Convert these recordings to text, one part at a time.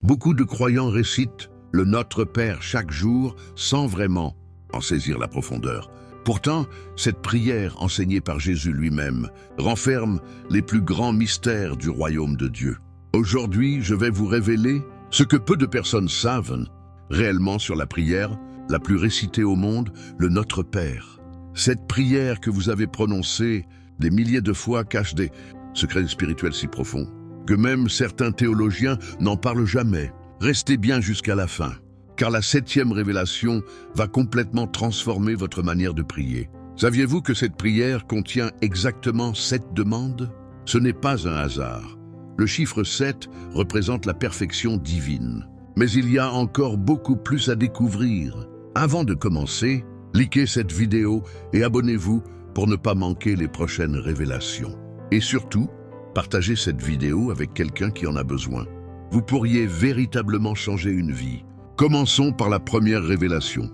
Beaucoup de croyants récitent le Notre Père chaque jour sans vraiment en saisir la profondeur. Pourtant, cette prière enseignée par Jésus lui-même renferme les plus grands mystères du royaume de Dieu. Aujourd'hui, je vais vous révéler ce que peu de personnes savent réellement sur la prière la plus récitée au monde, le Notre Père. Cette prière que vous avez prononcée des milliers de fois cache des secrets spirituels si profonds que même certains théologiens n'en parlent jamais. Restez bien jusqu'à la fin, car la 7e révélation va complètement transformer votre manière de prier. Saviez-vous que cette prière contient exactement 7 demandes? Ce n'est pas un hasard. Le chiffre 7 représente la perfection divine. Mais il y a encore beaucoup plus à découvrir. Avant de commencer, likez cette vidéo et abonnez-vous pour ne pas manquer les prochaines révélations. Et surtout, partagez cette vidéo avec quelqu'un qui en a besoin. Vous pourriez véritablement changer une vie. Commençons par la première révélation.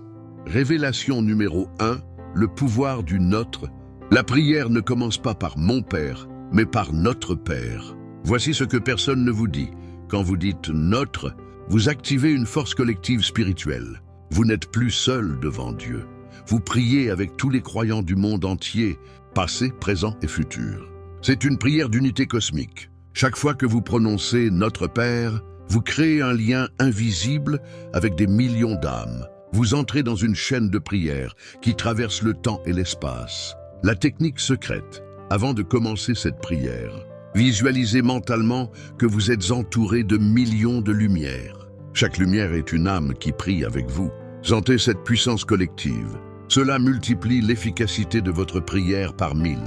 Révélation numéro 1, le pouvoir du Notre. La prière ne commence pas par mon Père, mais par Notre Père. Voici ce que personne ne vous dit. Quand vous dites Notre, vous activez une force collective spirituelle. Vous n'êtes plus seul devant Dieu. Vous priez avec tous les croyants du monde entier, passé, présent et futur. C'est une prière d'unité cosmique. Chaque fois que vous prononcez Notre Père, vous créez un lien invisible avec des millions d'âmes. Vous entrez dans une chaîne de prière qui traverse le temps et l'espace. La technique secrète, avant de commencer cette prière, visualisez mentalement que vous êtes entouré de millions de lumières. Chaque lumière est une âme qui prie avec vous. Sentez cette puissance collective. Cela multiplie l'efficacité de votre prière par 1000.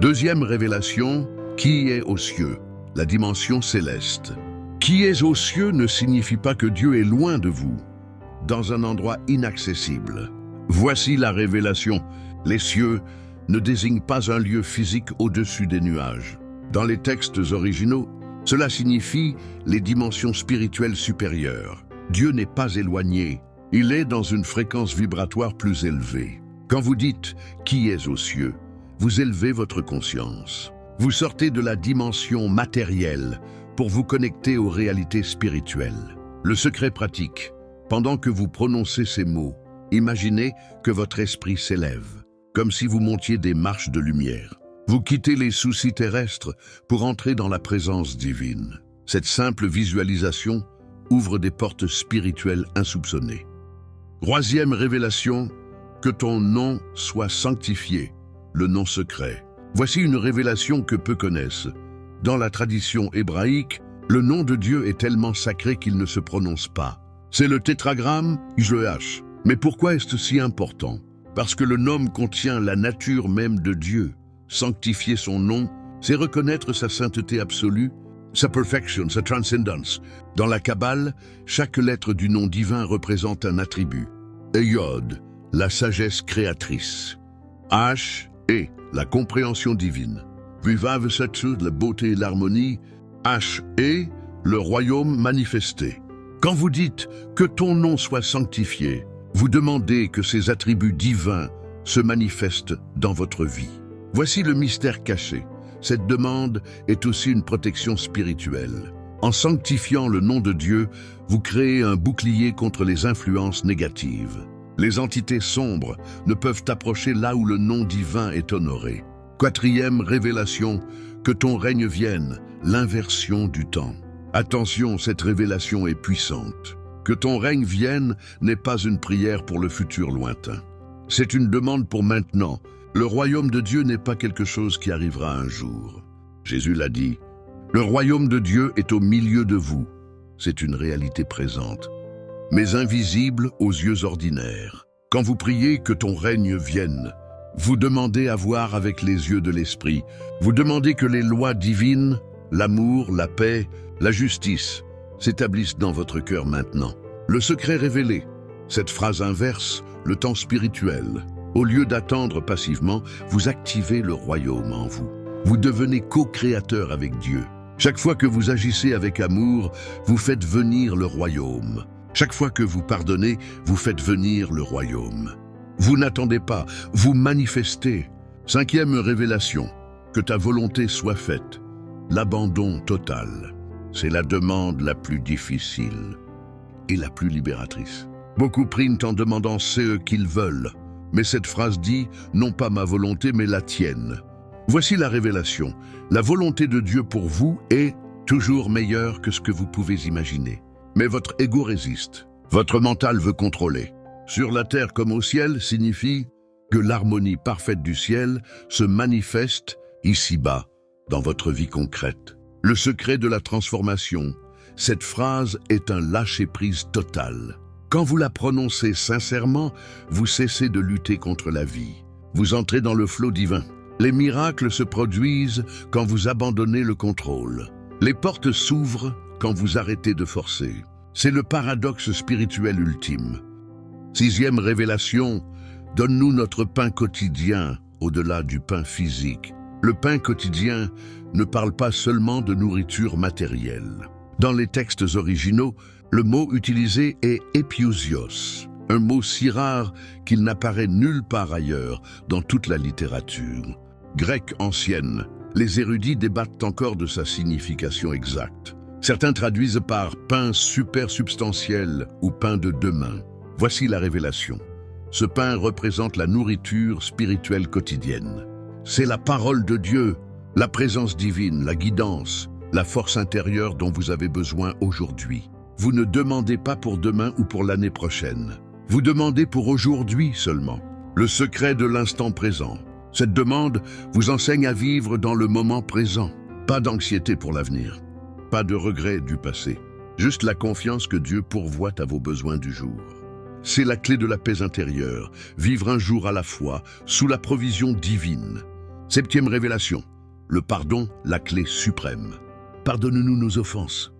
Deuxième révélation, qui est aux cieux? La dimension céleste. Qui est aux cieux ne signifie pas que Dieu est loin de vous, dans un endroit inaccessible. Voici la révélation. Les cieux ne désignent pas un lieu physique au-dessus des nuages. Dans les textes originaux, cela signifie les dimensions spirituelles supérieures. Dieu n'est pas éloigné, il est dans une fréquence vibratoire plus élevée. Quand vous dites « qui est aux cieux », vous élevez votre conscience. Vous sortez de la dimension matérielle pour vous connecter aux réalités spirituelles. Le secret pratique, pendant que vous prononcez ces mots, imaginez que votre esprit s'élève, comme si vous montiez des marches de lumière. Vous quittez les soucis terrestres pour entrer dans la présence divine. Cette simple visualisation ouvre des portes spirituelles insoupçonnées. Troisième révélation, que ton nom soit sanctifié, le nom secret. Voici une révélation que peu connaissent. Dans la tradition hébraïque, le nom de Dieu est tellement sacré qu'il ne se prononce pas. C'est le tétragramme YHWH. Mais pourquoi est-ce si important? Parce que le nom contient la nature même de Dieu. Sanctifier son nom, c'est reconnaître sa sainteté absolue, sa perfection, sa transcendance. Dans la Kabbale, chaque lettre du nom divin représente un attribut. Yod, la sagesse créatrice. H, et la compréhension divine. Vivav Satsud, la beauté et l'harmonie. H, et le royaume manifesté. Quand vous dites que ton nom soit sanctifié, vous demandez que ces attributs divins se manifestent dans votre vie. Voici le mystère caché. Cette demande est aussi une protection spirituelle. En sanctifiant le nom de Dieu, vous créez un bouclier contre les influences négatives. Les entités sombres ne peuvent approcher là où le nom divin est honoré. Quatrième révélation, que ton règne vienne, l'inversion du temps. Attention, cette révélation est puissante. Que ton règne vienne n'est pas une prière pour le futur lointain. C'est une demande pour maintenant. Le royaume de Dieu n'est pas quelque chose qui arrivera un jour. Jésus l'a dit, le royaume de Dieu est au milieu de vous. C'est une réalité présente, mais invisible aux yeux ordinaires. Quand vous priez que ton règne vienne, vous demandez à voir avec les yeux de l'esprit. Vous demandez que les lois divines, l'amour, la paix, la justice, s'établissent dans votre cœur maintenant. Le secret révélé, cette phrase inverse, le temps spirituel. Au lieu d'attendre passivement, vous activez le royaume en vous. Vous devenez co-créateur avec Dieu. Chaque fois que vous agissez avec amour, vous faites venir le royaume. Chaque fois que vous pardonnez, vous faites venir le royaume. Vous n'attendez pas, vous manifestez. Cinquième révélation, que ta volonté soit faite. L'abandon total. C'est la demande la plus difficile et la plus libératrice. Beaucoup prient en demandant ce qu'ils veulent, mais cette phrase dit « non pas ma volonté, mais la tienne ». Voici la révélation. La volonté de Dieu pour vous est toujours meilleure que ce que vous pouvez imaginer. Mais votre ego résiste. Votre mental veut contrôler. Sur la terre comme au ciel signifie que l'harmonie parfaite du ciel se manifeste ici-bas, dans votre vie concrète. Le secret de la transformation, cette phrase est un lâcher-prise total. Quand vous la prononcez sincèrement, vous cessez de lutter contre la vie. Vous entrez dans le flot divin. Les miracles se produisent quand vous abandonnez le contrôle. Les portes s'ouvrent quand vous arrêtez de forcer. C'est le paradoxe spirituel ultime. 6e révélation, donne-nous notre pain quotidien au-delà du pain physique. Le pain quotidien ne parle pas seulement de nourriture matérielle. Dans les textes originaux, le mot utilisé est épiousios, un mot si rare qu'il n'apparaît nulle part ailleurs dans toute la littérature. Grecque ancienne, les érudits débattent encore de sa signification exacte. Certains traduisent par « pain supersubstantiel » ou « pain de demain ». Voici la révélation. Ce pain représente la nourriture spirituelle quotidienne. C'est la parole de Dieu, la présence divine, la guidance, la force intérieure dont vous avez besoin aujourd'hui. Vous ne demandez pas pour demain ou pour l'année prochaine. Vous demandez pour aujourd'hui seulement. Le secret de l'instant présent. Cette demande vous enseigne à vivre dans le moment présent. Pas d'anxiété pour l'avenir. Pas de regret du passé. Juste la confiance que Dieu pourvoit à vos besoins du jour. C'est la clé de la paix intérieure. Vivre un jour à la fois, sous la provision divine. 7e révélation. Le pardon, la clé suprême. Pardonne-nous nos offenses,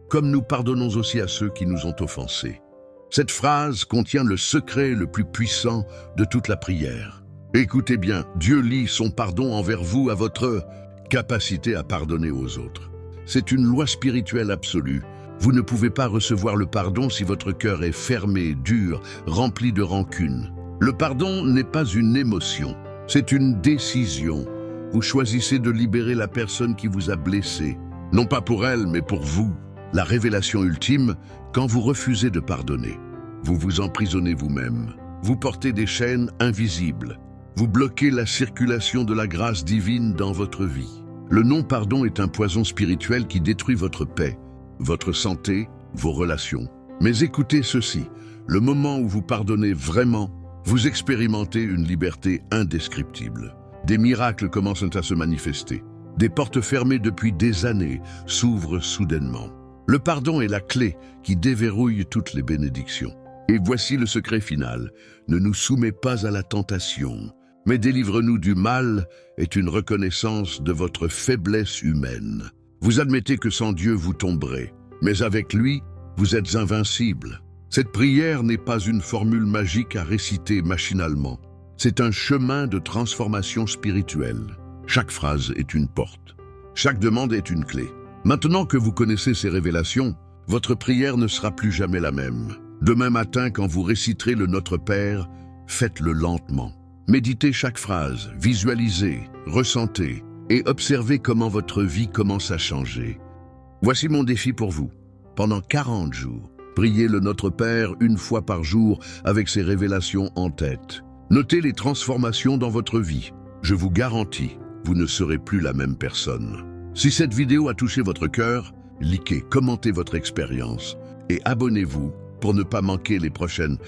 comme nous pardonnons aussi à ceux qui nous ont offensés. Cette phrase contient le secret le plus puissant de toute la prière. Écoutez bien, Dieu lie son pardon envers vous à votre capacité à pardonner aux autres. C'est une loi spirituelle absolue. Vous ne pouvez pas recevoir le pardon si votre cœur est fermé, dur, rempli de rancune. Le pardon n'est pas une émotion, c'est une décision. Vous choisissez de libérer la personne qui vous a blessé, non pas pour elle, mais pour vous. La révélation ultime, quand vous refusez de pardonner, vous vous emprisonnez vous-même. Vous portez des chaînes invisibles. Vous bloquez la circulation de la grâce divine dans votre vie. Le non-pardon est un poison spirituel qui détruit votre paix, votre santé, vos relations. Mais écoutez ceci, le moment où vous pardonnez vraiment, vous expérimentez une liberté indescriptible. Des miracles commencent à se manifester. Des portes fermées depuis des années s'ouvrent soudainement. Le pardon est la clé qui déverrouille toutes les bénédictions. Et voici le secret final. Ne nous soumets pas à la tentation, mais délivre-nous du mal est une reconnaissance de votre faiblesse humaine. Vous admettez que sans Dieu vous tomberez, mais avec lui, vous êtes invincible. Cette prière n'est pas une formule magique à réciter machinalement. C'est un chemin de transformation spirituelle. Chaque phrase est une porte. Chaque demande est une clé. Maintenant que vous connaissez ces révélations, votre prière ne sera plus jamais la même. Demain matin, quand vous réciterez le Notre Père, faites-le lentement. Méditez chaque phrase, visualisez, ressentez et observez comment votre vie commence à changer. Voici mon défi pour vous. Pendant 40 jours, priez le Notre Père une fois par jour avec ces révélations en tête. Notez les transformations dans votre vie. Je vous garantis, vous ne serez plus la même personne. Si cette vidéo a touché votre cœur, likez, commentez votre expérience et abonnez-vous pour ne pas manquer les prochaines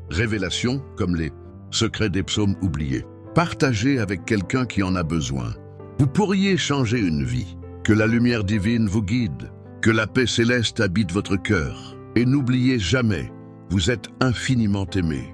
révélations comme les secrets des psaumes oubliés. Partagez avec quelqu'un qui en a besoin. Vous pourriez changer une vie. Que la lumière divine vous guide, que la paix céleste habite votre cœur. Et n'oubliez jamais, vous êtes infiniment aimé.